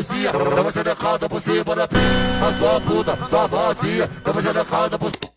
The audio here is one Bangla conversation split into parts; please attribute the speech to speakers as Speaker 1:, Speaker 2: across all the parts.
Speaker 1: melancia, dama xerecada por cima da pista. A sua puta, sua vazia, dama xerecada por cima.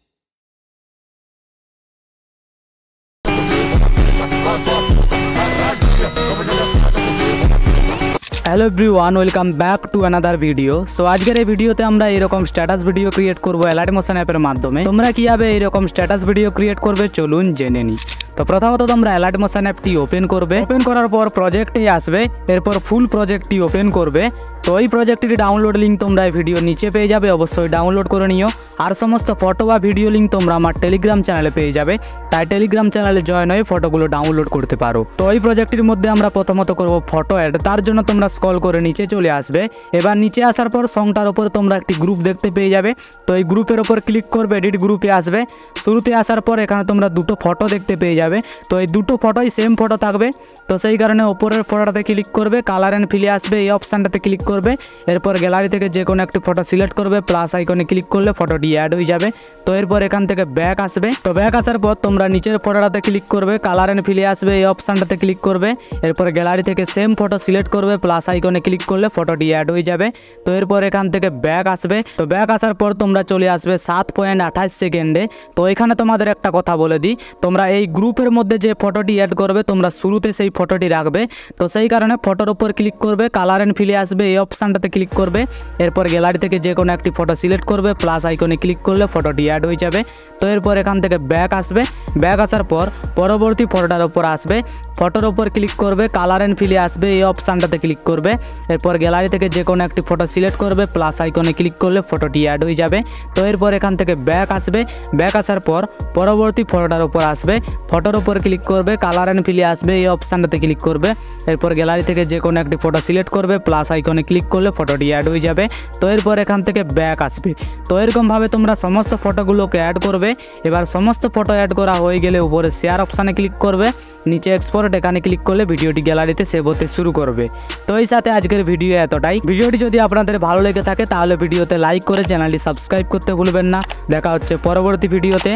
Speaker 2: Hello everyone, welcome back to another video. So আজকের এই ভিডিওতে আমরা এরকম স্ট্যাটাস ভিডিও ক্রিয়েট করব অ্যালার্ট মোশন অ্যাপের মাধ্যমে। তোমরা কিভাবে এরকম স্ট্যাটাস ভিডিও ক্রিয়েট করবে চলুন জেনে নিই। তো প্রথমত তোমরা অ্যালার্ট মোশন অ্যাপটি ওপেন করবে। ওপেন করার পর প্রজেক্টে আসবে, এরপর ফুল প্রজেক্টটি ওপেন করবে। তো এই প্রজেক্টটির ডাউনলোড লিঙ্ক তোমরা এই ভিডিওর নিচে পেয়ে যাবে, অবশ্যই ডাউনলোড করে নিও। আর সমস্ত ফটো বা ভিডিও লিঙ্ক তোমরা আমার টেলিগ্রাম চ্যানেলে পেয়ে যাবে, তাই টেলিগ্রাম চ্যানেলে জয়েন হয়ে ফটোগুলো ডাউনলোড করতে পারো। তো এই প্রজেক্টটির মধ্যে আমরা প্রথমত করব ফটো অ্যাড। তার জন্য তোমরা স্ক্রল করে নিচে চলে আসবে। এবার নিচে আসার পর সংটার উপর তোমরা একটি গ্রুপ দেখতে পেয়ে যাবে। তো এই গ্রুপের ওপর ক্লিক করবে, এডিট গ্রুপে আসবে। শুরুতে আসার পর এখানে তোমরা দুটো ফটো দেখতে পেয়ে যাবে। তো এই দুটো ফটোই সেম ফটো থাকবে, তো সেই কারণে ওপরের ফটোটাতে ক্লিক করবে, কালার অ্যান্ড ফিলে আসবে, এই অপশানটাতে ক্লিক করবে। এরপর গ্যালারি থেকে যে কোনো একটি ফটো সিলেক্ট করবে, প্লাস আইকনে ক্লিক করলে ফটোটি অ্যাড হয়ে যাবে। তো এরপর এখান থেকে ব্যাক আসবে। তো ব্যাক আসার পর তোমরা নিচের ফটোটাতে ক্লিক করবে, কালার অ্যান্ড ফিলে আসবে, এই অপশানটাতে ক্লিক করবে। এরপর গ্যালারি থেকে সেম ফটো সিলেক্ট করবে, প্লাস আইকনে ক্লিক করলে ফটোটি অ্যাড হয়ে যাবে। তো এরপর এখান থেকে ব্যাক আসবে। তো ব্যাক আসার পর তোমরা চলে আসবে 7.28 সেকেন্ডে। তো এখানে তোমাদের একটা কথা বলে দিই, তোমরা এই গ্রুপের মধ্যে যে ফটোটি অ্যাড করবে তোমরা শুরুতে সেই ফটোটি রাখবে। তো সেই কারণে ফটোর উপর ক্লিক করবে, কালার অ্যান্ড ফিলে আসবে, এই অপশানটাতে ক্লিক করবে। এরপর গ্যালারি থেকে যে কোনো একটি ফটো সিলেক্ট করবে, প্লাস আইকনে ক্লিক করলে ফটোটি অ্যাড হয়ে যাবে। তো এরপর এখান থেকে ব্যাক আসবে। ব্যাক আসার পর পরবর্তী ফটোটার উপর আসবে, ফটোর উপর ক্লিক করবে, কালার অ্যান্ড ফিলে আসবে, এই অপশানটাতে ক্লিক করবে। এরপর গ্যালারি থেকে যে কোনো একটি ফটো সিলেক্ট করবে, প্লাস আইকনে ক্লিক করলে ফটোটি অ্যাড হয়ে যাবে। তো এরপর এখান থেকে ব্যাক আসবে। ব্যাক আসার পর পরবর্তী ফটোটার উপর আসবে, ফটোর উপর ক্লিক করবে, কালার অ্যান্ড ফিলে আসবে, এই অপশানটাতে ক্লিক করবে। এরপর গ্যালারি থেকে যে কোনো একটি ফটো সিলেক্ট করবে, প্লাস আইকনে ক্লিক করলে ফটোটি অ্যাড হয়ে যাবে। তো এরপর এখান থেকে ব্যাক আসবে। তো এরকমভাবে তোমরা সমস্ত ফটোগুলোকে অ্যাড করবে। এবার সমস্ত ফটো অ্যাড করা হয়ে গেলে উপরে শেয়ার অপশানে ক্লিক করবে, নিচে এক্সপোর্ট এখানে ক্লিক করলে ভিডিওটি গ্যালারিতে সেভ হতে শুরু করবে। তো এই সাথে আজকের ভিডিও এতটাই। ভিডিওটি যদি আপনাদের ভালো লেগে থাকে তাহলে ভিডিওতে লাইক করে চ্যানেলটি সাবস্ক্রাইব করতে ভুলবেন না। দেখা হচ্ছে পরবর্তী ভিডিওতে।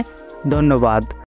Speaker 2: ধন্যবাদ।